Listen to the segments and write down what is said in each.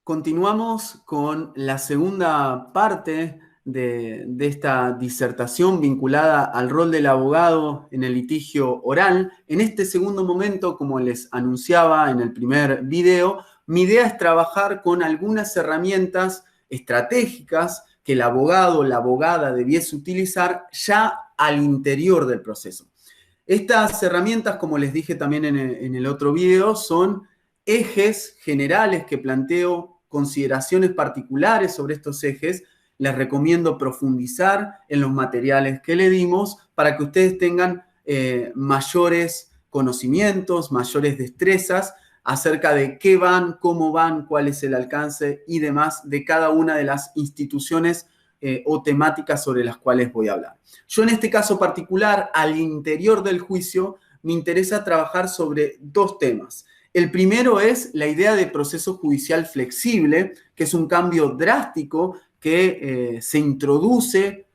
Continuamos con la segunda parte de esta disertación vinculada al rol del abogado en el litigio oral. En este segundo momento, como les anunciaba en el primer video, mi idea es trabajar con algunas herramientas estratégicas que el abogado o la abogada debiese utilizar ya al interior del proceso. Estas herramientas, como les dije también en el otro video, son ejes generales que planteo, consideraciones particulares sobre estos ejes. Les recomiendo profundizar en los materiales que le dimos para que ustedes tengan mayores conocimientos, mayores destrezas acerca de qué van, cómo van, cuál es el alcance y demás de cada una de las instituciones o temáticas sobre las cuales voy a hablar. Yo en este caso particular, al interior del juicio, me interesa trabajar sobre dos temas. El primero es la idea de proceso judicial flexible, que es un cambio drástico que se introduce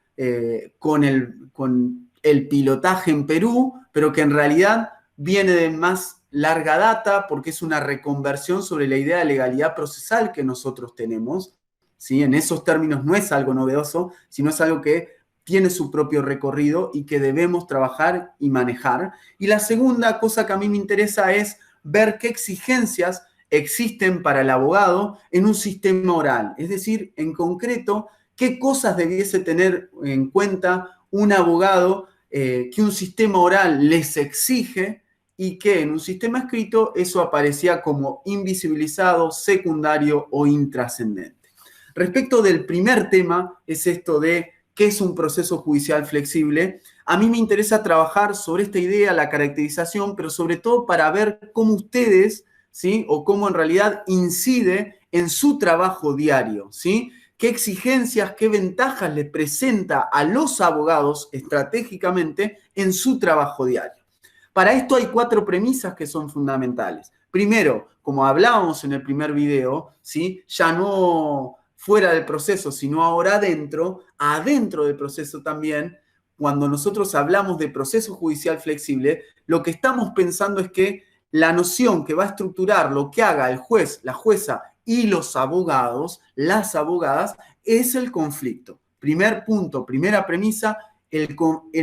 con el pilotaje en Perú, pero que en realidad viene de más larga data porque es una reconversión sobre la idea de legalidad procesal que nosotros tenemos. ¿Sí? En esos términos no es algo novedoso, sino es algo que tiene su propio recorrido y que debemos trabajar y manejar. Y la segunda cosa que a mí me interesa es ver qué exigencias existen para el abogado en un sistema oral. Es decir, en concreto, qué cosas debiese tener en cuenta un abogado que un sistema oral les exige y que en un sistema escrito eso aparecía como invisibilizado, secundario o intrascendente. Respecto del primer tema, es esto de qué es un proceso judicial flexible. A mí me interesa trabajar sobre esta idea, la caracterización, pero sobre todo para ver cómo ustedes, ¿sí? O cómo en realidad incide en su trabajo diario, ¿sí? ¿Qué exigencias, qué ventajas les presenta a los abogados estratégicamente en su trabajo diario? Para esto hay 4 premisas que son fundamentales. Primero, como hablábamos en el primer video, ¿sí? Ya no fuera del proceso, sino ahora adentro del proceso también, cuando nosotros hablamos de proceso judicial flexible, lo que estamos pensando es que la noción que va a estructurar lo que haga el juez, la jueza y los abogados, las abogadas, es el conflicto. Primer punto, primera premisa, el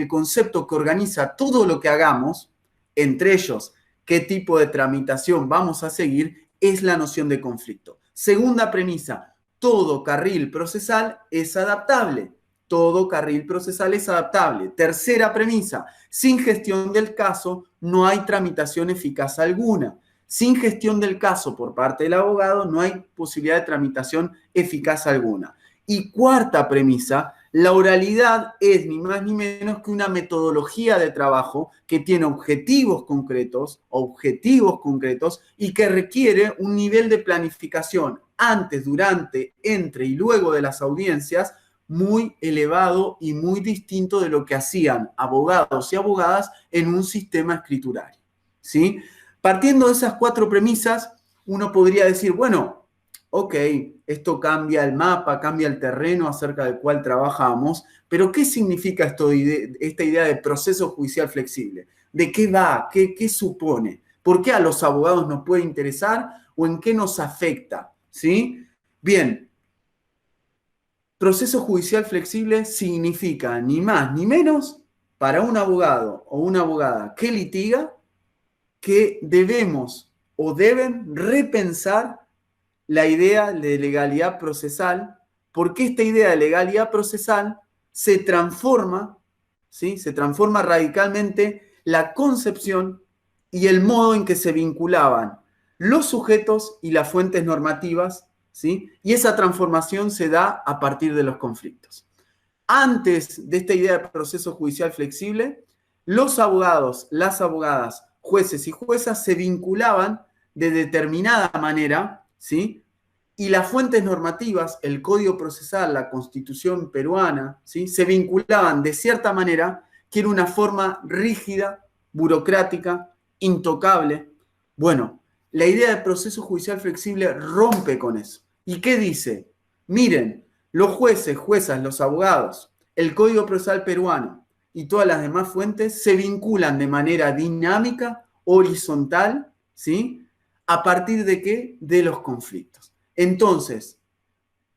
concepto que organiza todo lo que hagamos, entre ellos qué tipo de tramitación vamos a seguir, es la noción de conflicto. Segunda premisa, todo carril procesal es adaptable. Todo carril procesal es adaptable. Tercera premisa, sin gestión del caso no hay tramitación eficaz alguna. Sin gestión del caso por parte del abogado no hay posibilidad de tramitación eficaz alguna. Y cuarta premisa, la oralidad es ni más ni menos que una metodología de trabajo que tiene objetivos concretos y que requiere un nivel de planificación antes, durante, entre y luego de las audiencias muy elevado y muy distinto de lo que hacían abogados y abogadas en un sistema escriturario, ¿sí? Partiendo de esas 4 premisas, uno podría decir, bueno, ok, esto cambia el mapa, cambia el terreno acerca del cual trabajamos, pero ¿qué significa esta idea de proceso judicial flexible? ¿De qué va? ¿Qué supone? ¿Por qué a los abogados nos puede interesar o en qué nos afecta? ¿Sí? Bien, proceso judicial flexible significa ni más ni menos para un abogado o una abogada que litiga que debemos o deben repensar la idea de legalidad procesal, porque esta idea de legalidad procesal se transforma, ¿sí? Se transforma radicalmente la concepción y el modo en que se vinculaban los sujetos y las fuentes normativas, ¿sí? Y esa transformación se da a partir de los conflictos. Antes de esta idea de proceso judicial flexible, los abogados, las abogadas, jueces y juezas se vinculaban de determinada manera, ¿sí? Y las fuentes normativas, el Código Procesal, la Constitución peruana, ¿sí? Se vinculaban de cierta manera que era una forma rígida, burocrática, intocable. Bueno, la idea de proceso judicial flexible rompe con eso. ¿Y qué dice? Miren, los jueces, juezas, los abogados, el Código Procesal peruano y todas las demás fuentes se vinculan de manera dinámica, horizontal, ¿sí? ¿A partir de qué? De los conflictos. Entonces,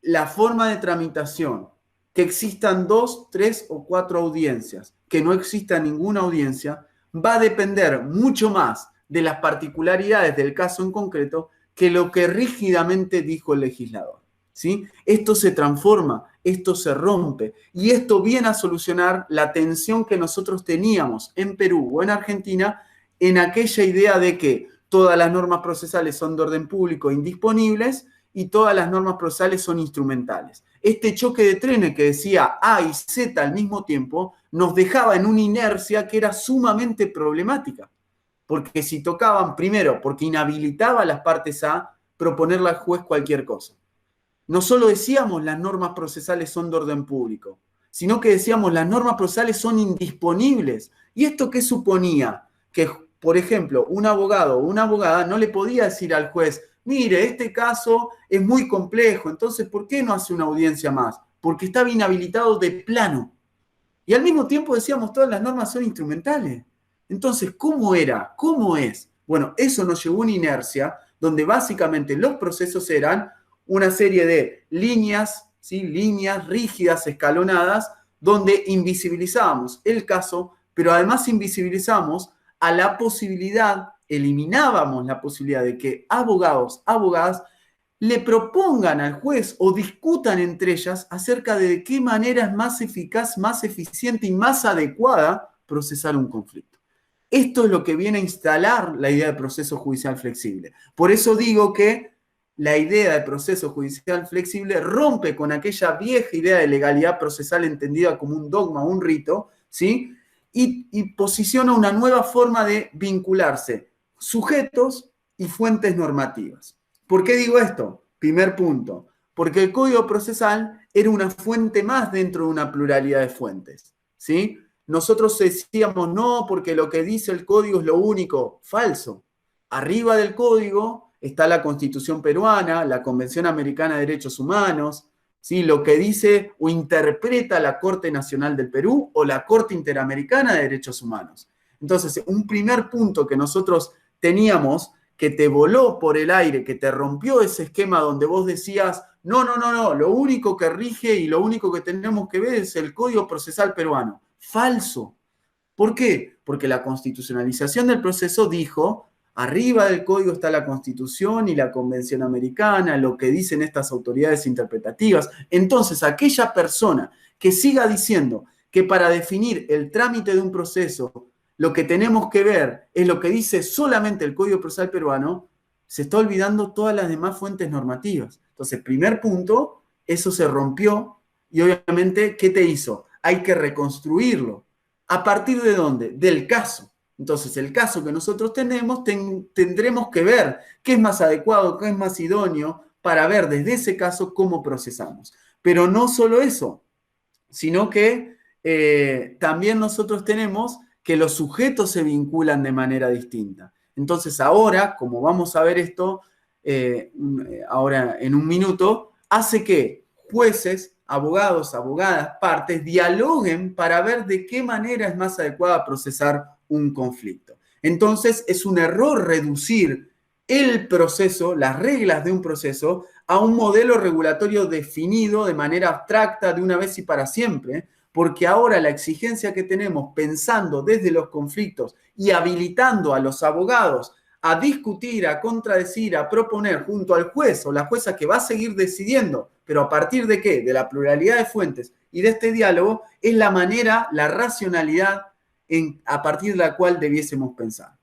la forma de tramitación, que existan 2, 3 o 4 audiencias, que no exista ninguna audiencia, va a depender mucho más de las particularidades del caso en concreto que lo que rígidamente dijo el legislador, ¿sí? Esto se transforma, esto se rompe, y esto viene a solucionar la tensión que nosotros teníamos en Perú o en Argentina en aquella idea de que todas las normas procesales son de orden público e indisponibles y todas las normas procesales son instrumentales. Este choque de trenes que decía A y Z al mismo tiempo nos dejaba en una inercia que era sumamente problemática. Porque si tocaban, primero, porque inhabilitaba a las partes a proponerle al juez cualquier cosa. No solo decíamos las normas procesales son de orden público, sino que decíamos las normas procesales son indisponibles. ¿Y esto qué suponía? Que, por ejemplo, un abogado o una abogada no le podía decir al juez, mire, este caso es muy complejo, entonces, ¿por qué no hace una audiencia más? Porque estaba inhabilitado de plano. Y al mismo tiempo decíamos, todas las normas son instrumentales. Entonces, ¿cómo era? ¿Cómo es? Bueno, eso nos llevó a una inercia donde básicamente los procesos eran una serie de líneas, ¿sí? Líneas rígidas, escalonadas, donde invisibilizábamos el caso, pero además invisibilizamos a la posibilidad, eliminábamos la posibilidad de que abogados, abogadas, le propongan al juez o discutan entre ellas acerca de qué manera es más eficaz, más eficiente y más adecuada procesar un conflicto. Esto es lo que viene a instalar la idea de proceso judicial flexible. Por eso digo que la idea de proceso judicial flexible rompe con aquella vieja idea de legalidad procesal entendida como un dogma, un rito, ¿sí? Y posiciona una nueva forma de vincularse sujetos y fuentes normativas. ¿Por qué digo esto? Primer punto, porque el Código Procesal era una fuente más dentro de una pluralidad de fuentes, ¿sí? Nosotros decíamos no, porque lo que dice el Código es lo único. Falso. Arriba del Código está la Constitución peruana, la Convención Americana de Derechos Humanos, ¿sí? Lo que dice o interpreta la Corte Nacional del Perú o la Corte Interamericana de Derechos Humanos. Entonces, un primer punto que nosotros teníamos que te voló por el aire, que te rompió ese esquema donde vos decías, no, lo único que rige y lo único que tenemos que ver es el Código Procesal peruano. Falso. ¿Por qué? Porque la constitucionalización del proceso dijo, arriba del código está la Constitución y la Convención Americana, lo que dicen estas autoridades interpretativas. Entonces, aquella persona que siga diciendo que para definir el trámite de un proceso lo que tenemos que ver es lo que dice solamente el Código Procesal peruano, se está olvidando todas las demás fuentes normativas. Entonces, primer punto, eso se rompió y obviamente, ¿qué te hizo? Hay que reconstruirlo. ¿A partir de dónde? Del caso. Entonces, el caso que nosotros tenemos, tendremos que ver qué es más adecuado, qué es más idóneo, para ver desde ese caso cómo procesamos. Pero no solo eso, sino que también nosotros tenemos que los sujetos se vinculan de manera distinta. Entonces, ahora, como vamos a ver esto, ahora en un minuto, hace que jueces, abogados, abogadas, partes, dialoguen para ver de qué manera es más adecuada procesar un conflicto. Entonces, es un error reducir el proceso, las reglas de un proceso, a un modelo regulatorio definido de manera abstracta de una vez y para siempre, porque ahora la exigencia que tenemos pensando desde los conflictos y habilitando a los abogados a discutir, a contradecir, a proponer junto al juez o la jueza que va a seguir decidiendo, pero ¿a partir de qué? De la pluralidad de fuentes y de este diálogo, es la manera, la racionalidad a partir de la cual debiésemos pensar.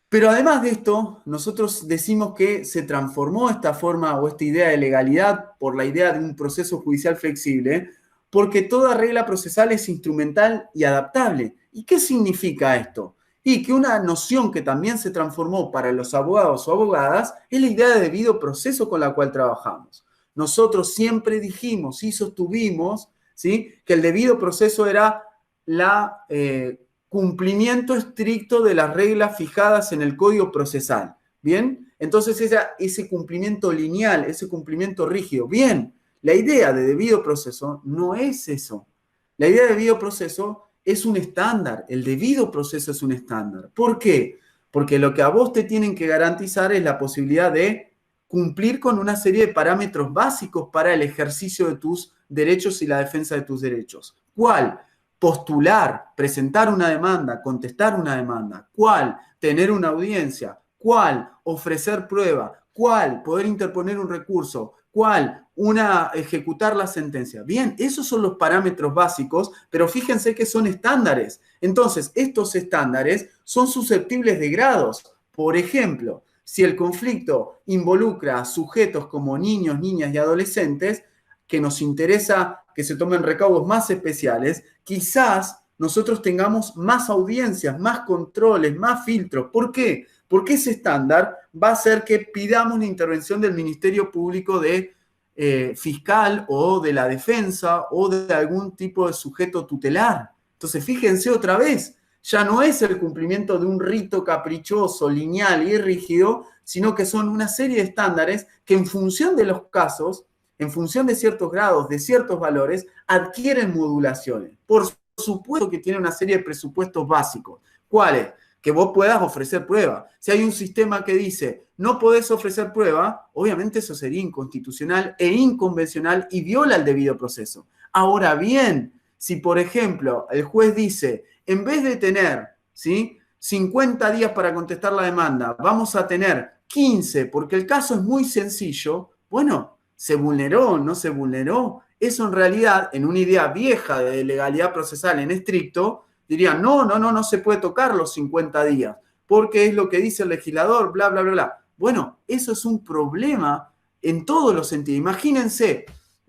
Pero además de esto, nosotros decimos que se transformó esta forma o esta idea de legalidad por la idea de un proceso judicial flexible, porque toda regla procesal es instrumental y adaptable. ¿Y qué significa esto? Y que una noción que también se transformó para los abogados o abogadas es la idea de debido proceso con la cual trabajamos. Nosotros siempre dijimos y sostuvimos, ¿sí?, que el debido proceso era la cumplimiento estricto de las reglas fijadas en el Código Procesal. ¿Bien? Entonces ese cumplimiento lineal, ese cumplimiento rígido. Bien, la idea de debido proceso no es eso. La idea de debido proceso es un estándar. El debido proceso es un estándar. ¿Por qué? Porque lo que a vos te tienen que garantizar es la posibilidad de cumplir con una serie de parámetros básicos para el ejercicio de tus derechos y la defensa de tus derechos. ¿Cuál? Postular, presentar una demanda, contestar una demanda. ¿Cuál? Tener una audiencia. ¿Cuál? Ofrecer prueba. ¿Cuál? Poder interponer un recurso. ¿Cuál? Ejecutar la sentencia. Bien, esos son los parámetros básicos, pero fíjense que son estándares. Entonces, estos estándares son susceptibles de grados. Por ejemplo, si el conflicto involucra a sujetos como niños, niñas y adolescentes, que nos interesa que se tomen recaudos más especiales, quizás nosotros tengamos más audiencias, más controles, más filtros. ¿Por qué? Porque ese estándar va a hacer que pidamos la intervención del Ministerio Público fiscal o de la defensa o de algún tipo de sujeto tutelar. Entonces, fíjense otra vez, ya no es el cumplimiento de un rito caprichoso, lineal y rígido, sino que son una serie de estándares que en función de los casos, en función de ciertos grados, de ciertos valores, adquieren modulaciones. Por supuesto que tiene una serie de presupuestos básicos. ¿Cuáles? Que vos puedas ofrecer prueba. Si hay un sistema que dice no podés ofrecer prueba, obviamente eso sería inconstitucional e inconvencional y viola el debido proceso. Ahora bien, si por ejemplo el juez dice, en vez de tener, ¿sí?, 50 días para contestar la demanda, vamos a tener 15 porque el caso es muy sencillo, bueno, ¿se vulneró o no se vulneró? Eso en realidad, en una idea vieja de legalidad procesal en estricto, dirían, no se puede tocar los 50 días, porque es lo que dice el legislador, bla, bla, bla, bla. Bueno, eso es un problema en todos los sentidos. Imagínense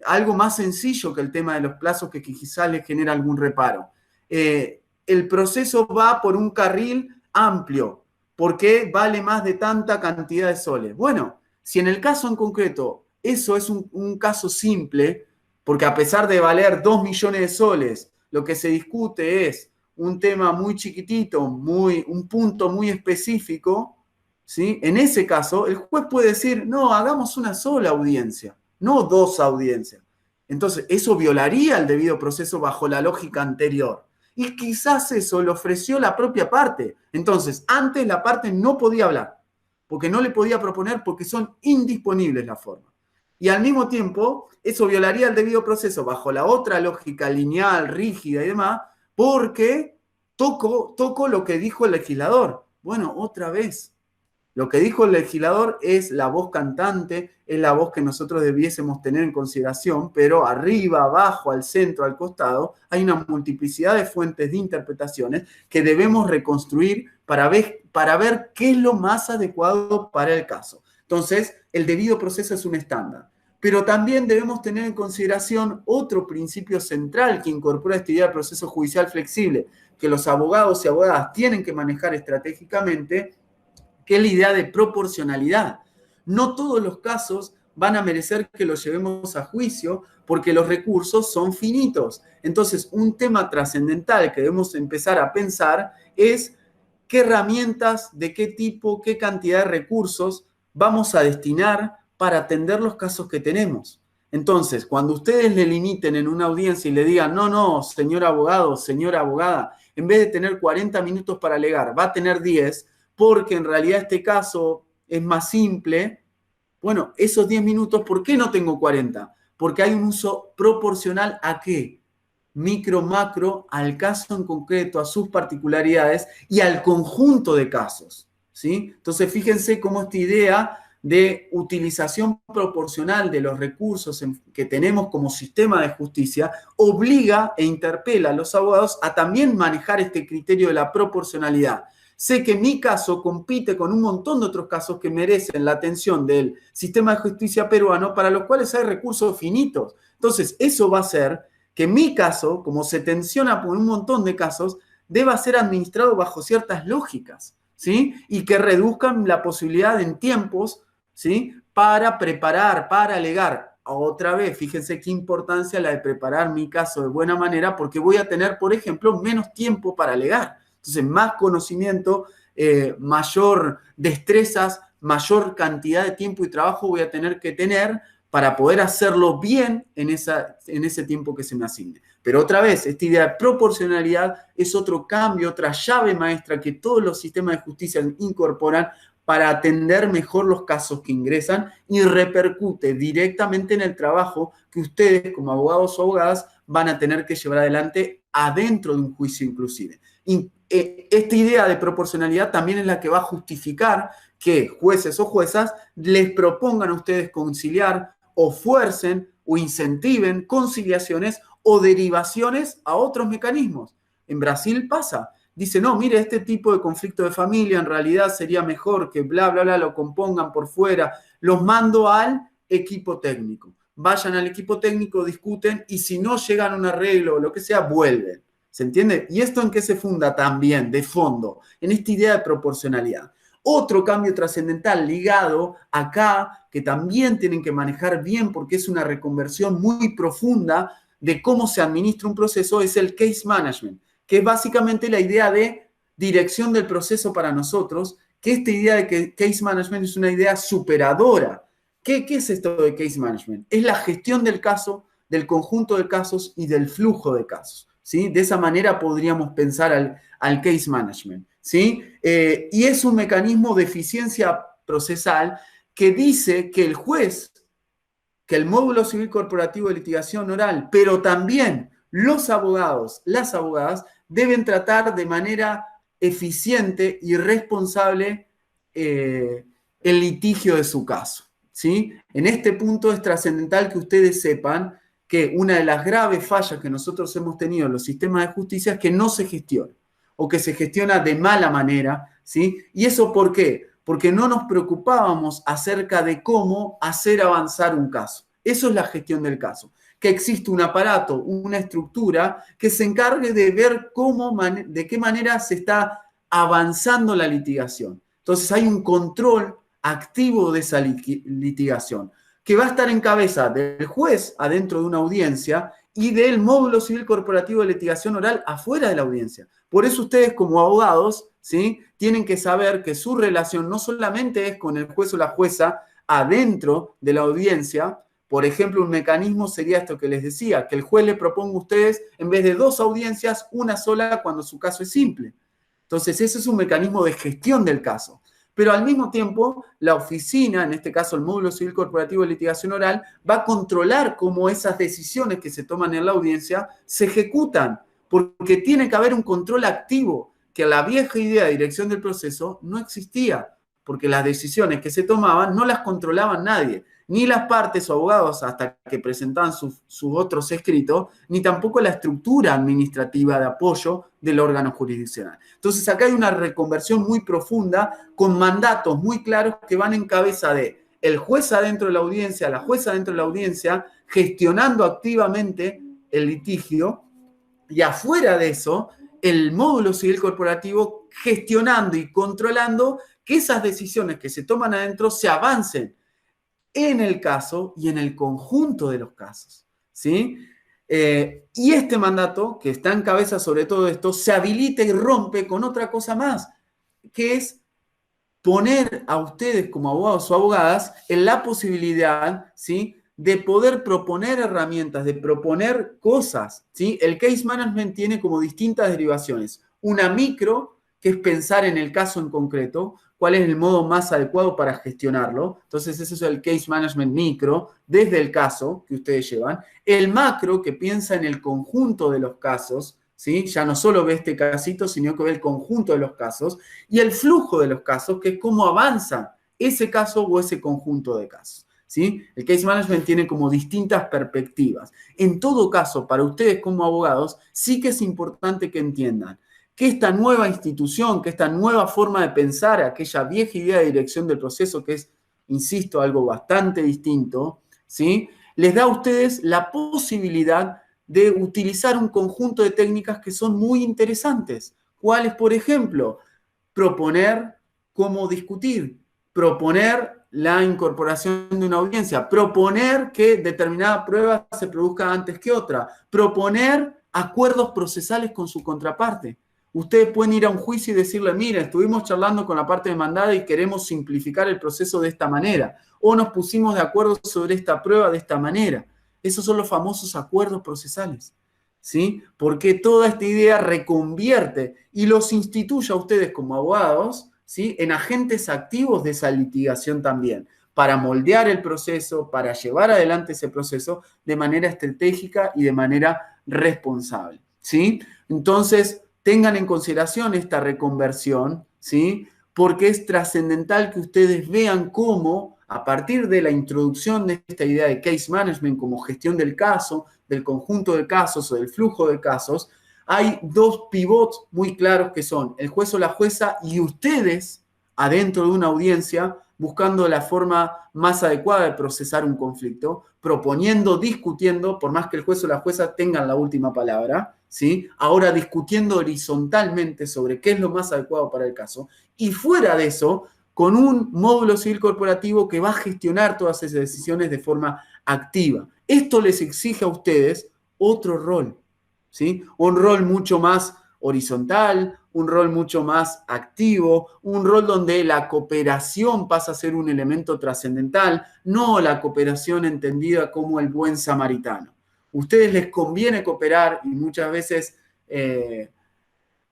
algo más sencillo que el tema de los plazos que quizás les genera algún reparo. El proceso va por un carril amplio, porque vale más de tanta cantidad de soles. Bueno, si en el caso en concreto eso es un caso simple, porque a pesar de valer 2 millones de soles, lo que se discute es un tema muy chiquitito, un punto muy específico, ¿sí? En ese caso, el juez puede decir, no, hagamos una sola audiencia, no 2 audiencias. Entonces, eso violaría el debido proceso bajo la lógica anterior. Y quizás eso lo ofreció la propia parte. Entonces, antes la parte no podía hablar, porque no le podía proponer, porque son indisponibles las formas. Y al mismo tiempo, eso violaría el debido proceso bajo la otra lógica lineal, rígida y demás, porque toco lo que dijo el legislador. Bueno, otra vez, lo que dijo el legislador es la voz cantante, es la voz que nosotros debiésemos tener en consideración, pero arriba, abajo, al centro, al costado, hay una multiplicidad de fuentes de interpretaciones que debemos reconstruir para ver qué es lo más adecuado para el caso. Entonces, el debido proceso es un estándar. Pero también debemos tener en consideración otro principio central que incorpora esta idea de proceso judicial flexible, que los abogados y abogadas tienen que manejar estratégicamente, que es la idea de proporcionalidad. No todos los casos van a merecer que los llevemos a juicio porque los recursos son finitos. Entonces, un tema trascendental que debemos empezar a pensar es qué herramientas, de qué tipo, qué cantidad de recursos vamos a destinar para atender los casos que tenemos. Entonces, cuando ustedes le limiten en una audiencia y le digan, no, señor abogado, señora abogada, en vez de tener 40 minutos para alegar, va a tener 10, porque en realidad este caso es más simple, bueno, esos 10 minutos, ¿por qué no tengo 40? Porque hay un uso proporcional ¿a qué? Micro, macro, al caso en concreto, a sus particularidades y al conjunto de casos, ¿sí? Entonces, fíjense cómo esta idea de utilización proporcional de los recursos que tenemos como sistema de justicia obliga e interpela a los abogados a también manejar este criterio de la proporcionalidad. Sé que mi caso compite con un montón de otros casos que merecen la atención del sistema de justicia peruano, para los cuales hay recursos finitos. Entonces, eso va a hacer que mi caso, como se tensiona por un montón de casos, deba ser administrado bajo ciertas lógicas, ¿sí? Y que reduzcan la posibilidad en tiempos, ¿sí?, para preparar, para alegar. Otra vez, fíjense qué importancia la de preparar mi caso de buena manera, porque voy a tener, por ejemplo, menos tiempo para alegar. Entonces, más conocimiento, mayor destrezas, mayor cantidad de tiempo y trabajo voy a tener que tener para poder hacerlo bien en ese tiempo que se me asigne. Pero otra vez, esta idea de proporcionalidad es otro cambio, otra llave maestra que todos los sistemas de justicia incorporan para atender mejor los casos que ingresan y repercute directamente en el trabajo que ustedes como abogados o abogadas van a tener que llevar adelante adentro de un juicio inclusive. Y esta idea de proporcionalidad también es la que va a justificar que jueces o juezas les propongan a ustedes conciliar o fuercen o incentiven conciliaciones o derivaciones a otros mecanismos. En Brasil pasa. Dice, no, mire, este tipo de conflicto de familia en realidad sería mejor que bla, bla, bla, lo compongan por fuera. Los mando al equipo técnico. Vayan al equipo técnico, discuten y si no llegan a un arreglo o lo que sea, vuelven. ¿Se entiende? ¿Y esto en qué se funda también, de fondo? En esta idea de proporcionalidad. Otro cambio trascendental ligado acá, que también tienen que manejar bien porque es una reconversión muy profunda de cómo se administra un proceso, es el case management, que es básicamente la idea de dirección del proceso para nosotros, que esta idea de que case management es una idea superadora. ¿Qué es esto de case management? Es la gestión del caso, del conjunto de casos y del flujo de casos. ¿Sí? De esa manera podríamos pensar al case management. ¿Sí? Y es un mecanismo de eficiencia procesal que dice que el juez, que el módulo civil corporativo de litigación oral, pero también los abogados, las abogadas, deben tratar de manera eficiente y responsable el litigio de su caso. ¿Sí? En este punto es trascendental que ustedes sepan que una de las graves fallas que nosotros hemos tenido en los sistemas de justicia es que no se gestiona o que se gestiona de mala manera, ¿sí? ¿Y eso por qué? Porque no nos preocupábamos acerca de cómo hacer avanzar un caso. Eso es la gestión del caso. Que existe un aparato, una estructura que se encargue de ver de qué manera se está avanzando la litigación. Entonces hay un control activo de esa litigación, que va a estar en cabeza del juez adentro de una audiencia y del módulo civil corporativo de litigación oral afuera de la audiencia. Por eso ustedes como abogados, ¿sí?, tienen que saber que su relación no solamente es con el juez o la jueza adentro de la audiencia. Por ejemplo, un mecanismo sería esto que les decía, que el juez le proponga a ustedes, en vez de 2 audiencias, una sola cuando su caso es simple. Entonces, ese es un mecanismo de gestión del caso. Pero al mismo tiempo, la oficina, en este caso el módulo civil corporativo de litigación oral, va a controlar cómo esas decisiones que se toman en la audiencia se ejecutan, porque tiene que haber un control activo, que la vieja idea de dirección del proceso no existía, porque las decisiones que se tomaban no las controlaban nadie, ni las partes o abogados hasta que presentaban sus otros escritos, ni tampoco la estructura administrativa de apoyo del órgano jurisdiccional. Entonces acá hay una reconversión muy profunda con mandatos muy claros que van en cabeza de el juez adentro de la audiencia, la jueza adentro de la audiencia, gestionando activamente el litigio, y afuera de eso, el módulo civil corporativo gestionando y controlando que esas decisiones que se toman adentro se avancen en el caso y en el conjunto de los casos, ¿sí? Y este mandato, que está en cabeza sobre todo esto, se habilita y rompe con otra cosa más, que es poner a ustedes como abogados o abogadas en la posibilidad, ¿sí?, de poder proponer herramientas, de proponer cosas, ¿sí? El case management tiene como distintas derivaciones. Una micro, que es pensar en el caso en concreto, cuál es el modo más adecuado para gestionarlo. Entonces, ese es el case management micro, desde el caso que ustedes llevan. El macro, que piensa en el conjunto de los casos, ¿sí? Ya no solo ve este casito, sino que ve el conjunto de los casos. Y el flujo de los casos, que es cómo avanza ese caso o ese conjunto de casos, ¿sí? El case management tiene como distintas perspectivas. En todo caso, para ustedes como abogados, sí que es importante que entiendan que esta nueva institución, que esta nueva forma de pensar, aquella vieja idea de dirección del proceso, que es, insisto, algo bastante distinto, ¿sí?, les da a ustedes la posibilidad de utilizar un conjunto de técnicas que son muy interesantes. ¿Cuáles, por ejemplo? Proponer cómo discutir, proponer la incorporación de una audiencia, proponer que determinada prueba se produzca antes que otra, proponer acuerdos procesales con su contraparte. Ustedes pueden ir a un juicio y decirle, mira, estuvimos charlando con la parte demandada y queremos simplificar el proceso de esta manera, o nos pusimos de acuerdo sobre esta prueba de esta manera. Esos son los famosos acuerdos procesales, ¿sí? Porque toda esta idea reconvierte y los instituye a ustedes como abogados, ¿sí?, en agentes activos de esa litigación también, para moldear el proceso, para llevar adelante ese proceso de manera estratégica y de manera responsable, ¿sí? Entonces, tengan en consideración esta reconversión, ¿sí?, porque es trascendental que ustedes vean cómo, a partir de la introducción de esta idea de case management como gestión del caso, del conjunto de casos o del flujo de casos, hay dos pivots muy claros que son el juez o la jueza y ustedes adentro de una audiencia buscando la forma más adecuada de procesar un conflicto, proponiendo, discutiendo, por más que el juez o la jueza tengan la última palabra, ¿sí? Ahora discutiendo horizontalmente sobre qué es lo más adecuado para el caso, y fuera de eso, con un módulo civil corporativo que va a gestionar todas esas decisiones de forma activa. Esto les exige a ustedes otro rol, ¿sí? Un rol mucho más horizontal, un rol mucho más activo, un rol donde la cooperación pasa a ser un elemento trascendental, no la cooperación entendida como el buen samaritano. Ustedes les conviene cooperar y muchas veces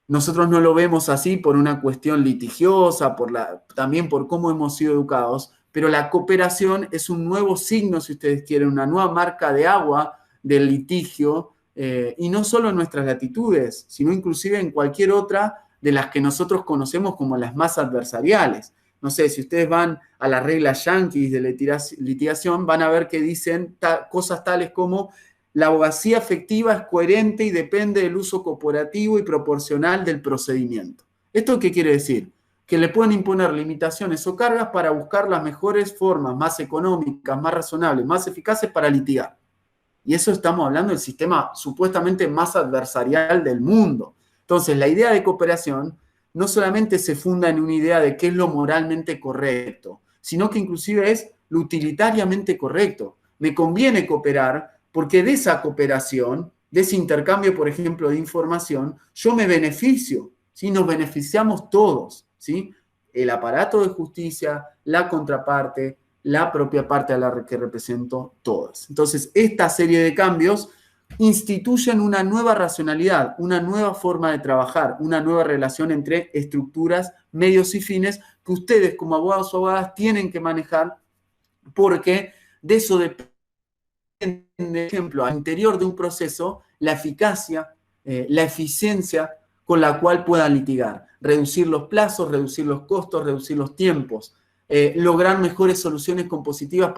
nosotros no lo vemos así por una cuestión litigiosa, también por cómo hemos sido educados, pero la cooperación es un nuevo signo, si ustedes quieren, una nueva marca de agua del litigio, y no solo en nuestras latitudes, sino inclusive en cualquier otra de las que nosotros conocemos como las más adversariales. No sé, si ustedes van a las reglas yanquis de litigación, van a ver que dicen cosas tales como: la abogacía efectiva es coherente y depende del uso cooperativo y proporcional del procedimiento. ¿Esto qué quiere decir? Que le pueden imponer limitaciones o cargas para buscar las mejores formas, más económicas, más razonables, más eficaces para litigar. Y eso estamos hablando del sistema supuestamente más adversarial del mundo. Entonces, la idea de cooperación no solamente se funda en una idea de qué es lo moralmente correcto, sino que inclusive es lo utilitariamente correcto. Me conviene cooperar porque de esa cooperación, de ese intercambio, por ejemplo, de información, yo me beneficio, ¿sí? Nos beneficiamos todos, ¿sí? El aparato de justicia, la contraparte, la propia parte a la que represento, todas. Entonces, esta serie de cambios instituyen una nueva racionalidad, una nueva forma de trabajar, una nueva relación entre estructuras, medios y fines que ustedes como abogados o abogadas tienen que manejar, porque de eso depende, por ejemplo, al interior de un proceso, la eficacia, la eficiencia con la cual puedan litigar, reducir los plazos, reducir los costos, reducir los tiempos, lograr mejores soluciones compositivas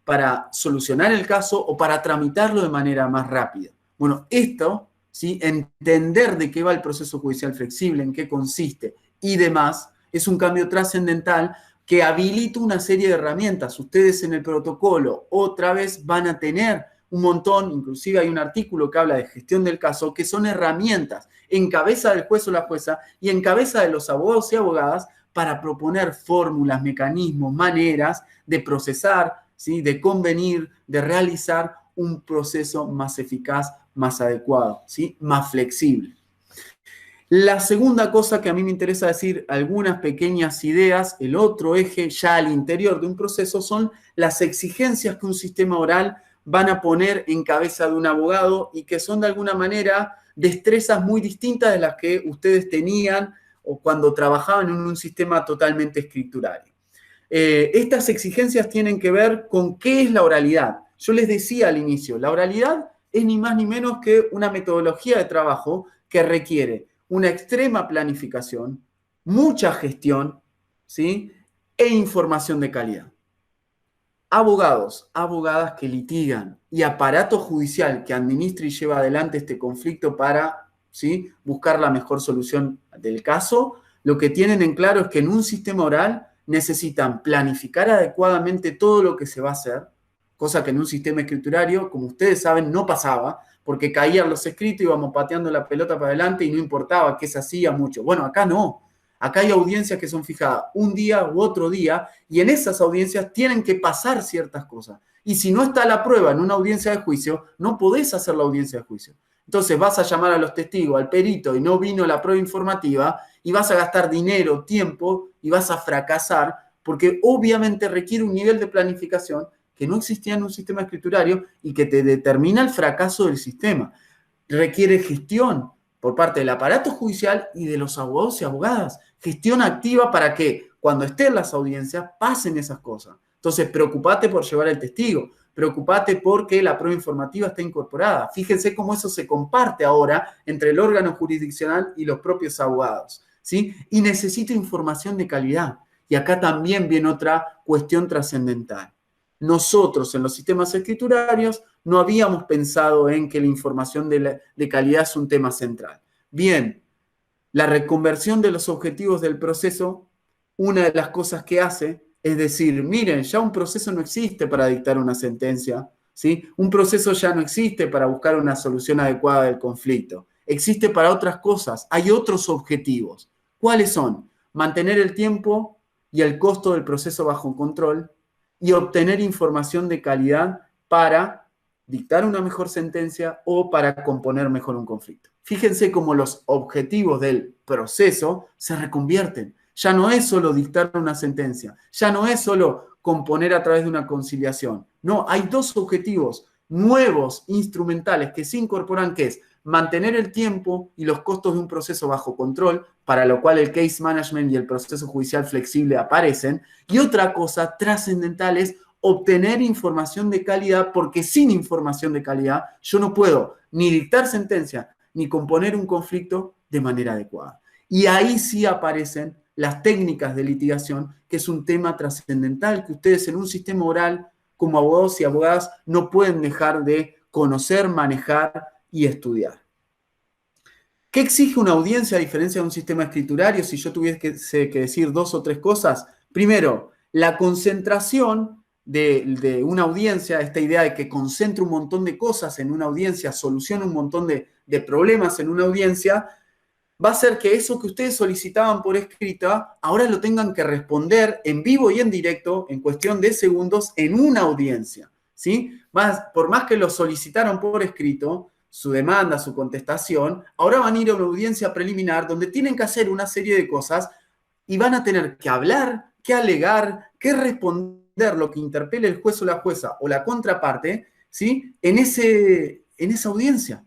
para solucionar el caso o para tramitarlo de manera más rápida. Bueno, esto, ¿sí?, entender de qué va el proceso judicial flexible, en qué consiste y demás, es un cambio trascendental que habilita una serie de herramientas. Ustedes en el protocolo otra vez van a tener un montón, inclusive hay un artículo que habla de gestión del caso, que son herramientas en cabeza del juez o la jueza y en cabeza de los abogados y abogadas para proponer fórmulas, mecanismos, maneras de procesar, ¿sí?, de convenir, de realizar un proceso más eficaz, más adecuado, ¿sí?, más flexible. La segunda cosa que a mí me interesa decir, algunas pequeñas ideas, el otro eje ya al interior de un proceso son las exigencias que un sistema oral van a poner en cabeza de un abogado y que son de alguna manera destrezas muy distintas de las que ustedes tenían o cuando trabajaban en un sistema totalmente escriturario. Estas exigencias tienen que ver con qué es la oralidad. Yo les decía al inicio, la oralidad es ni más ni menos que una metodología de trabajo que requiere una extrema planificación, mucha gestión, ¿sí?, e información de calidad. Abogados, abogadas que litigan y aparato judicial que administra y lleva adelante este conflicto para, ¿sí?, buscar la mejor solución del caso, lo que tienen en claro es que en un sistema oral necesitan planificar adecuadamente todo lo que se va a hacer, cosa que en un sistema escriturario, como ustedes saben, no pasaba, porque caían los escritos, íbamos pateando la pelota para adelante y no importaba qué se hacía mucho. Bueno, acá no. Acá hay audiencias que son fijadas un día u otro día y en esas audiencias tienen que pasar ciertas cosas. Y si no está la prueba en una audiencia de juicio, no podés hacer la audiencia de juicio. Entonces vas a llamar a los testigos, al perito, y no vino la prueba informativa, y vas a gastar dinero, tiempo, y vas a fracasar, porque obviamente requiere un nivel de planificación que no existía en un sistema escriturario y que te determina el fracaso del sistema. Requiere gestión, por parte del aparato judicial y de los abogados y abogadas. Gestión activa para que cuando estén las audiencias pasen esas cosas. Entonces, preocupate por llevar el testigo, preocupate porque la prueba informativa está incorporada. Fíjense cómo eso se comparte ahora entre el órgano jurisdiccional y los propios abogados, ¿sí? Y necesito información de calidad. Y acá también viene otra cuestión trascendental. Nosotros en los sistemas escriturarios no habíamos pensado en que la información de calidad es un tema central. Bien, la reconversión de los objetivos del proceso, una de las cosas que hace es decir, miren, ya un proceso no existe para dictar una sentencia, ¿sí? Un proceso ya no existe para buscar una solución adecuada del conflicto. Existe para otras cosas, hay otros objetivos. ¿Cuáles son? Mantener el tiempo y el costo del proceso bajo control y obtener información de calidad para dictar una mejor sentencia o para componer mejor un conflicto. Fíjense cómo los objetivos del proceso se reconvierten. Ya no es solo dictar una sentencia, ya no es solo componer a través de una conciliación. No, hay dos objetivos nuevos, instrumentales, que se incorporan, que es mantener el tiempo y los costos de un proceso bajo control, para lo cual el case management y el proceso judicial flexible aparecen. Y otra cosa trascendental es obtener información de calidad, porque sin información de calidad yo no puedo ni dictar sentencia ni componer un conflicto de manera adecuada. Y ahí sí aparecen las técnicas de litigación, que es un tema trascendental que ustedes en un sistema oral, como abogados y abogadas, no pueden dejar de conocer, manejar y estudiar. ¿Qué exige una audiencia a diferencia de un sistema escriturario? Si yo tuviese que decir dos o tres cosas. Primero, la concentración de una audiencia, esta idea de que concentre un montón de cosas en una audiencia, solucione un montón de problemas en una audiencia, va a ser que eso que ustedes solicitaban por escrito, ahora lo tengan que responder en vivo y en directo, en cuestión de segundos, en una audiencia, ¿sí? Por más que lo solicitaron por escrito, su demanda, su contestación, ahora van a ir a una audiencia preliminar donde tienen que hacer una serie de cosas y van a tener que hablar, que alegar, que responder lo que interpele el juez o la jueza o la contraparte, ¿sí? En esa audiencia.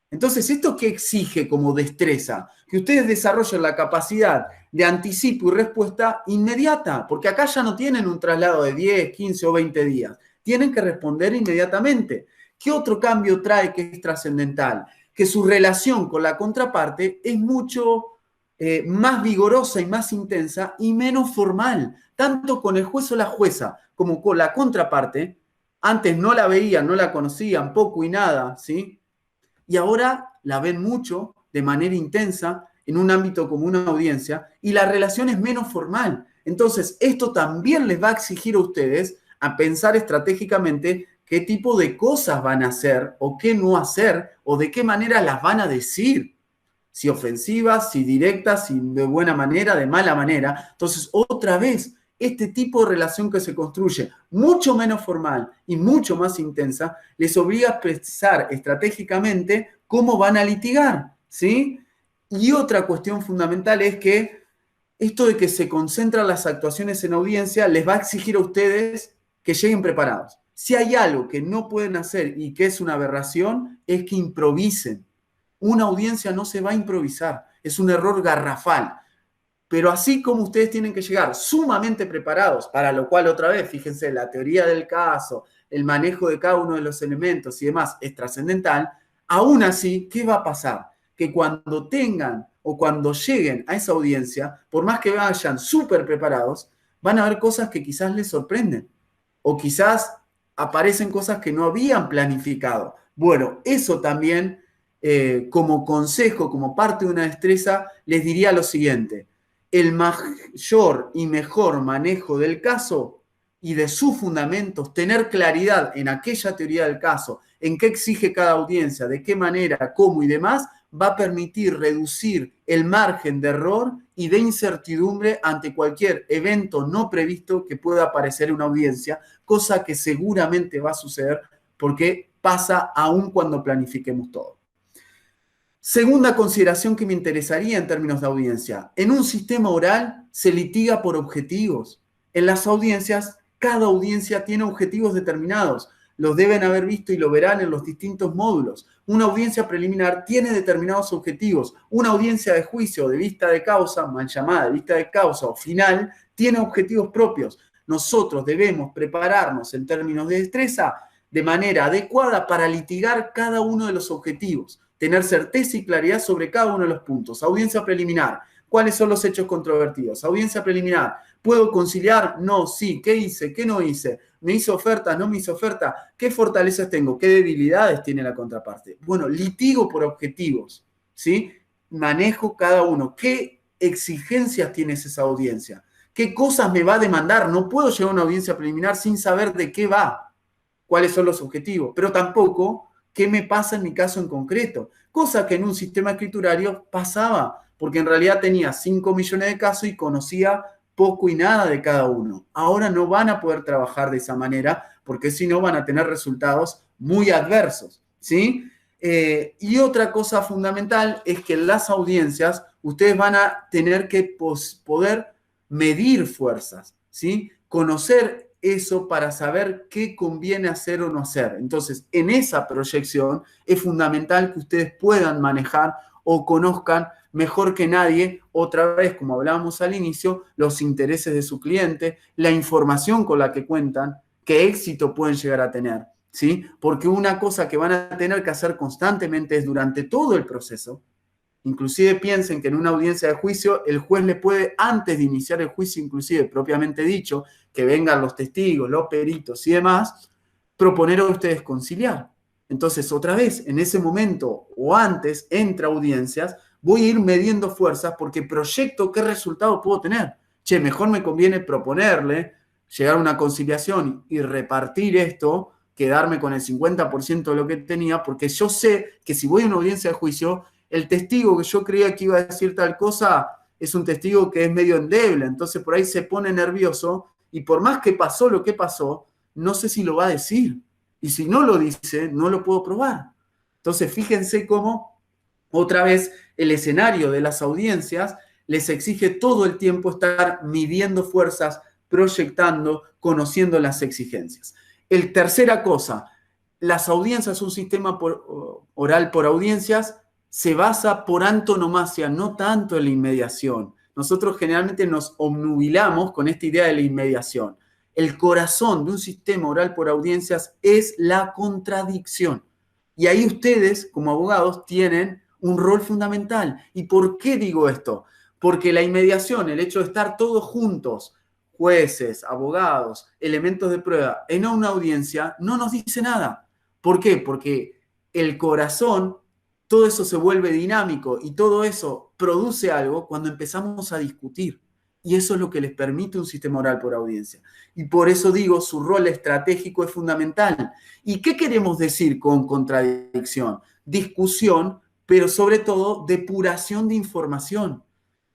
Entonces, ¿esto qué exige como destreza? Que ustedes desarrollen la capacidad de anticipo y respuesta inmediata, porque acá ya no tienen un traslado de 10, 15 o 20 días. Tienen que responder inmediatamente. ¿Qué otro cambio trae que es trascendental? Que su relación con la contraparte es mucho más vigorosa y más intensa y menos formal. Tanto con el juez o la jueza como con la contraparte, antes no la veían, no la conocían, poco y nada, ¿sí? Y ahora la ven mucho, de manera intensa, en un ámbito como una audiencia, y la relación es menos formal. Entonces, esto también les va a exigir a ustedes a pensar estratégicamente qué tipo de cosas van a hacer o qué no hacer o de qué manera las van a decir. Si ofensivas, si directas, si de buena manera, de mala manera. Entonces, otra vez, este tipo de relación que se construye mucho menos formal y mucho más intensa, les obliga a pensar estratégicamente cómo van a litigar, ¿sí? Y otra cuestión fundamental es que esto de que se concentran las actuaciones en audiencia les va a exigir a ustedes que lleguen preparados. Si hay algo que no pueden hacer y que es una aberración, es que improvisen. Una audiencia no se va a improvisar, es un error garrafal. Pero así como ustedes tienen que llegar sumamente preparados, para lo cual otra vez, fíjense, la teoría del caso, el manejo de cada uno de los elementos y demás es trascendental, aún así, ¿qué va a pasar? Que cuando tengan o cuando lleguen a esa audiencia, por más que vayan súper preparados, van a ver cosas que quizás les sorprenden o quizás aparecen cosas que no habían planificado. Bueno, eso también, como consejo, como parte de una destreza, les diría lo siguiente: el mayor y mejor manejo del caso y de sus fundamentos, tener claridad en aquella teoría del caso, en qué exige cada audiencia, de qué manera, cómo y demás, va a permitir reducir el margen de error y de incertidumbre ante cualquier evento no previsto que pueda aparecer en una audiencia, cosa que seguramente va a suceder porque pasa aún cuando planifiquemos todo. Segunda consideración que me interesaría en términos de audiencia. En un sistema oral se litiga por objetivos. En las audiencias, cada audiencia tiene objetivos determinados. Los deben haber visto y lo verán en los distintos módulos. Una audiencia preliminar tiene determinados objetivos. Una audiencia de juicio de vista de causa, mal llamada de vista de causa o final, tiene objetivos propios. Nosotros debemos prepararnos en términos de destreza de manera adecuada para litigar cada uno de los objetivos, tener certeza y claridad sobre cada uno de los puntos. Audiencia preliminar, ¿cuáles son los hechos controvertidos? Audiencia preliminar, ¿puedo conciliar? No, sí. ¿Qué hice? ¿Qué no hice? ¿Me hizo oferta? ¿No me hizo oferta? ¿Qué fortalezas tengo? ¿Qué debilidades tiene la contraparte? Bueno, litigo por objetivos, ¿sí? Manejo cada uno. ¿Qué exigencias tiene esa audiencia? ¿Qué cosas me va a demandar? No puedo llegar a una audiencia preliminar sin saber de qué va, cuáles son los objetivos, pero tampoco qué me pasa en mi caso en concreto, cosa que en un sistema escriturario pasaba, porque en realidad tenía 5 millones de casos y conocía poco y nada de cada uno. Ahora no van a poder trabajar de esa manera, porque si no van a tener resultados muy adversos, ¿sí? Y otra cosa fundamental es que en las audiencias ustedes van a tener que poder medir fuerzas, ¿sí? Conocer eso para saber qué conviene hacer o no hacer. Entonces, en esa proyección es fundamental que ustedes puedan manejar o conozcan mejor que nadie, otra vez, como hablábamos al inicio, los intereses de su cliente, la información con la que cuentan, qué éxito pueden llegar a tener, ¿sí? Porque una cosa que van a tener que hacer constantemente es durante todo el proceso. Inclusive piensen que en una audiencia de juicio el juez le puede, antes de iniciar el juicio, inclusive propiamente dicho, que vengan los testigos, los peritos y demás, proponer a ustedes conciliar. Entonces, otra vez, en ese momento o antes, entre audiencias, voy a ir midiendo fuerzas porque proyecto qué resultado puedo tener. Che, mejor me conviene proponerle, llegar a una conciliación y repartir esto, quedarme con el 50% de lo que tenía, porque yo sé que si voy a una audiencia de juicio, el testigo que yo creía que iba a decir tal cosa es un testigo que es medio endeble, entonces por ahí se pone nervioso y por más que pasó lo que pasó, no sé si lo va a decir. Y si no lo dice, no lo puedo probar. Entonces fíjense cómo, otra vez, el escenario de las audiencias les exige todo el tiempo estar midiendo fuerzas, proyectando, conociendo las exigencias. El tercera cosa, las audiencias, un sistema oral por audiencias, se basa por antonomasia, no tanto en la inmediación. Nosotros generalmente nos obnubilamos con esta idea de la inmediación. El corazón de un sistema oral por audiencias es la contradicción. Y ahí ustedes, como abogados, tienen un rol fundamental. ¿Y por qué digo esto? Porque la inmediación, el hecho de estar todos juntos, jueces, abogados, elementos de prueba, en una audiencia, no nos dice nada. ¿Por qué? Porque el corazón, todo eso se vuelve dinámico y todo eso produce algo cuando empezamos a discutir. Y eso es lo que les permite un sistema oral por audiencia. Y por eso digo, su rol estratégico es fundamental. ¿Y qué queremos decir con contradicción? Discusión, pero sobre todo depuración de información.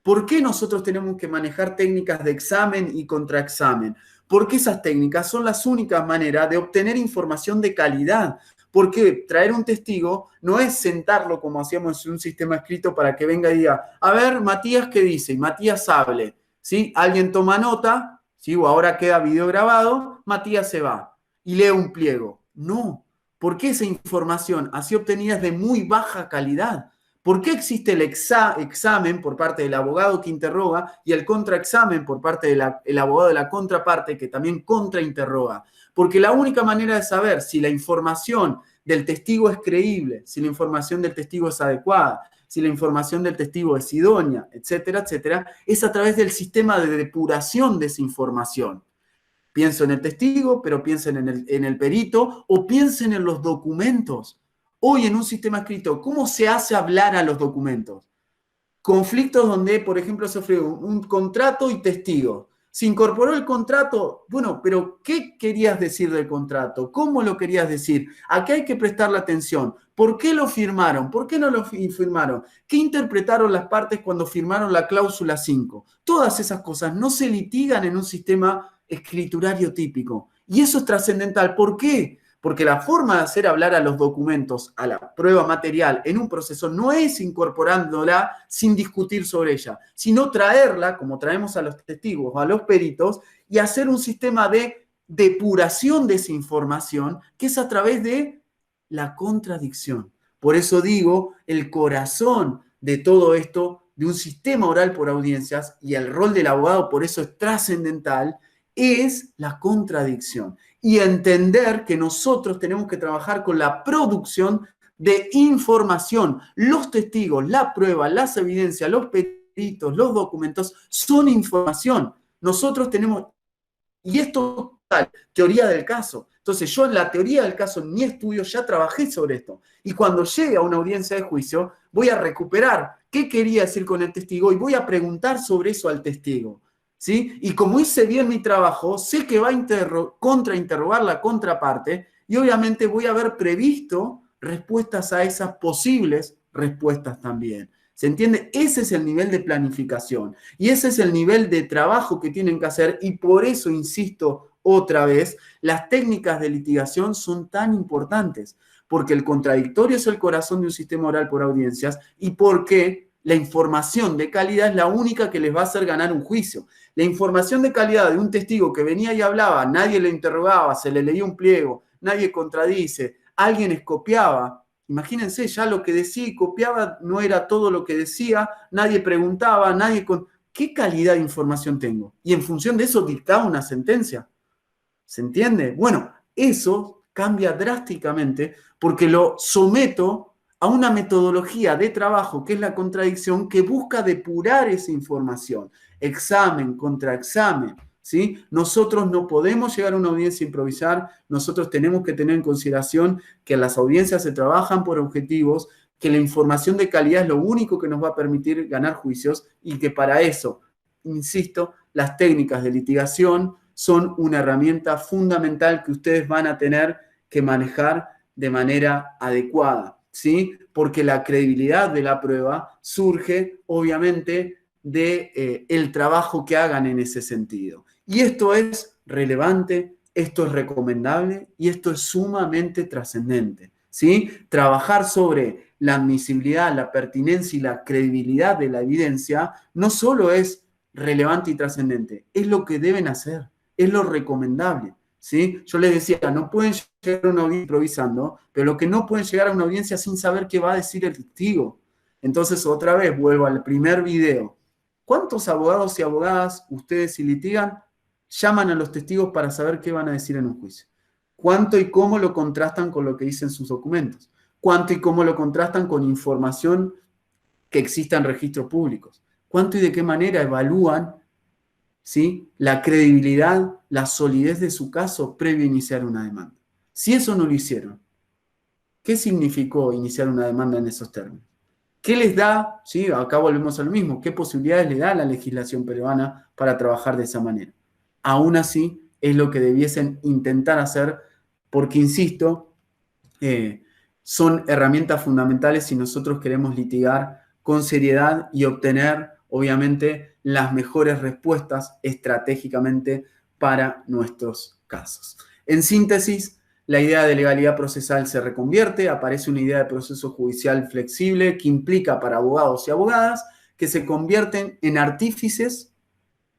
¿Por qué nosotros tenemos que manejar técnicas de examen y contraexamen? Porque esas técnicas son las únicas maneras de obtener información de calidad. Porque traer un testigo no es sentarlo como hacíamos en un sistema escrito para que venga y diga, a ver, Matías, ¿qué dice? Y Matías hable, ¿sí? Alguien toma nota, ¿sí? O ahora queda video grabado, Matías se va y lee un pliego. No, porque esa información así obtenida es de muy baja calidad. ¿Por qué existe el examen por parte del abogado que interroga y el contraexamen por parte del abogado de la contraparte que también contrainterroga? Porque la única manera de saber si la información del testigo es creíble, si la información del testigo es adecuada, si la información del testigo es idónea, etcétera, etcétera, es a través del sistema de depuración de esa información. Pienso en el testigo, pero piensen en el perito o piensen en los documentos. Hoy en un sistema escrito, ¿cómo se hace hablar a los documentos? Conflictos donde, por ejemplo, se ofreció un contrato y testigo. Se incorporó el contrato, bueno, pero ¿qué querías decir del contrato? ¿Cómo lo querías decir? ¿A qué hay que prestarle atención? ¿Por qué lo firmaron? ¿Por qué no lo firmaron? ¿Qué interpretaron las partes cuando firmaron la cláusula 5? Todas esas cosas no se litigan en un sistema escriturario típico. Y eso es trascendental. ¿Por qué? Porque la forma de hacer hablar a los documentos, a la prueba material en un proceso, no es incorporándola sin discutir sobre ella, sino traerla, como traemos a los testigos o a los peritos, y hacer un sistema de depuración de esa información, que es a través de la contradicción. Por eso digo, el corazón de todo esto, de un sistema oral por audiencias, y el rol del abogado por eso es trascendental, es la contradicción. Y entender que nosotros tenemos que trabajar con la producción de información. Los testigos, la prueba, las evidencias, los peritos, los documentos son información. Nosotros tenemos, y esto es teoría del caso. Entonces yo en la teoría del caso, en mi estudio, ya trabajé sobre esto. Y cuando llegue a una audiencia de juicio, voy a recuperar qué quería decir con el testigo y voy a preguntar sobre eso al testigo. ¿Sí? Y como hice bien mi trabajo, sé que va a contrainterrogar la contraparte y obviamente voy a haber previsto respuestas a esas posibles respuestas también. ¿Se entiende? Ese es el nivel de planificación y ese es el nivel de trabajo que tienen que hacer y por eso, insisto otra vez, las técnicas de litigación son tan importantes, porque el contradictorio es el corazón de un sistema oral por audiencias y porque la información de calidad es la única que les va a hacer ganar un juicio. La información de calidad de un testigo que venía y hablaba, nadie le interrogaba, se le leía un pliego, nadie contradice, alguien escopiaba. Imagínense, ya lo que decía y copiaba no era todo lo que decía, nadie preguntaba, nadie... ¿Qué calidad de información tengo? Y en función de eso dictaba una sentencia. ¿Se entiende? Bueno, eso cambia drásticamente porque lo someto a una metodología de trabajo que es la contradicción que busca depurar esa información. Examen contra examen. ¿Sí? Nosotros no podemos llegar a una audiencia a improvisar, nosotros tenemos que tener en consideración que las audiencias se trabajan por objetivos, que la información de calidad es lo único que nos va a permitir ganar juicios y que para eso, insisto, las técnicas de litigación son una herramienta fundamental que ustedes van a tener que manejar de manera adecuada, ¿sí? Porque la credibilidad de la prueba surge, obviamente, de el trabajo que hagan en ese sentido. Y esto es relevante, esto es recomendable y esto es sumamente trascendente, ¿sí? Trabajar sobre la admisibilidad, la pertinencia y la credibilidad de la evidencia no solo es relevante y trascendente, es lo que deben hacer, es lo recomendable, ¿sí? Yo les decía, no pueden llegar a una audiencia improvisando, pero lo que no pueden llegar a una audiencia sin saber qué va a decir el testigo. Entonces, otra vez, vuelvo al primer video. ¿Cuántos abogados y abogadas, ustedes si litigan, llaman a los testigos para saber qué van a decir en un juicio? ¿Cuánto y cómo lo contrastan con lo que dicen sus documentos? ¿Cuánto y cómo lo contrastan con información que exista en registros públicos? ¿Cuánto y de qué manera evalúan, ¿sí?, la credibilidad, la solidez de su caso previo a iniciar una demanda? Si eso no lo hicieron, ¿qué significó iniciar una demanda en esos términos? ¿Qué les da? ¿Sí? Acá volvemos a lo mismo. ¿Qué posibilidades le da la legislación peruana para trabajar de esa manera? Aún así, es lo que debiesen intentar hacer porque, insisto, son herramientas fundamentales si nosotros queremos litigar con seriedad y obtener, obviamente, las mejores respuestas estratégicamente para nuestros casos. En síntesis, la idea de legalidad procesal se reconvierte, aparece una idea de proceso judicial flexible que implica para abogados y abogadas que se convierten en artífices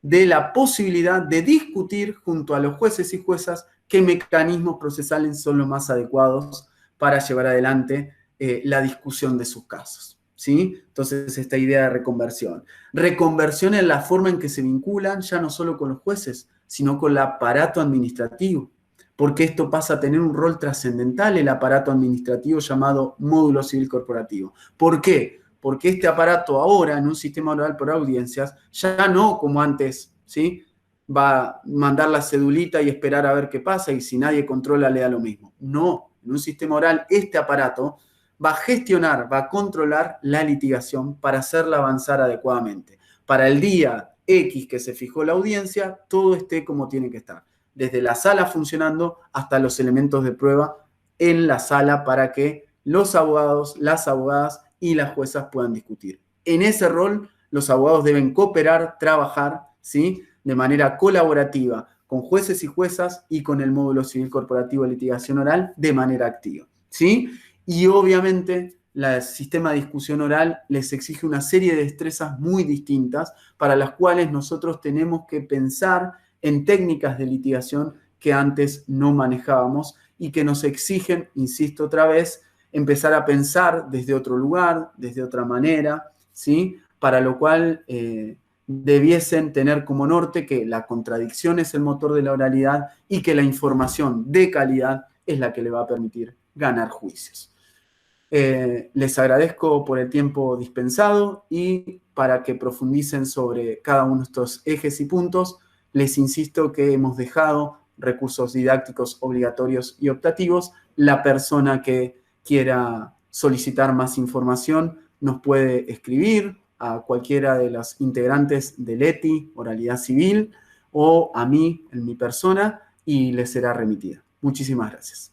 de la posibilidad de discutir junto a los jueces y juezas qué mecanismos procesales son los más adecuados para llevar adelante la discusión de sus casos, ¿sí? Entonces, esta idea de reconversión. Reconversión en la forma en que se vinculan ya no solo con los jueces, sino con el aparato administrativo, porque esto pasa a tener un rol trascendental, el aparato administrativo llamado módulo civil corporativo. ¿Por qué? Porque este aparato ahora, en un sistema oral por audiencias, ya no como antes, ¿sí?, va a mandar la cedulita y esperar a ver qué pasa y si nadie controla le da lo mismo. No, en un sistema oral este aparato va a gestionar, va a controlar la litigación para hacerla avanzar adecuadamente. Para el día X que se fijó la audiencia, todo esté como tiene que estar. Desde la sala funcionando hasta los elementos de prueba en la sala para que los abogados, las abogadas y las juezas puedan discutir. En ese rol, los abogados deben cooperar, trabajar, ¿sí?, de manera colaborativa con jueces y juezas y con el módulo civil corporativo de litigación oral de manera activa, ¿sí? Y obviamente el sistema de discusión oral les exige una serie de destrezas muy distintas para las cuales nosotros tenemos que pensar en técnicas de litigación que antes no manejábamos y que nos exigen, insisto otra vez, empezar a pensar desde otro lugar, desde otra manera, ¿sí? Para lo cual debiesen tener como norte que la contradicción es el motor de la oralidad y que la información de calidad es la que le va a permitir ganar juicios. Les agradezco por el tiempo dispensado y para que profundicen sobre cada uno de estos ejes y puntos, les insisto que hemos dejado recursos didácticos obligatorios y optativos. La persona que quiera solicitar más información nos puede escribir a cualquiera de las integrantes del ETI, Oralidad Civil, o a mí en mi persona y les será remitida. Muchísimas gracias.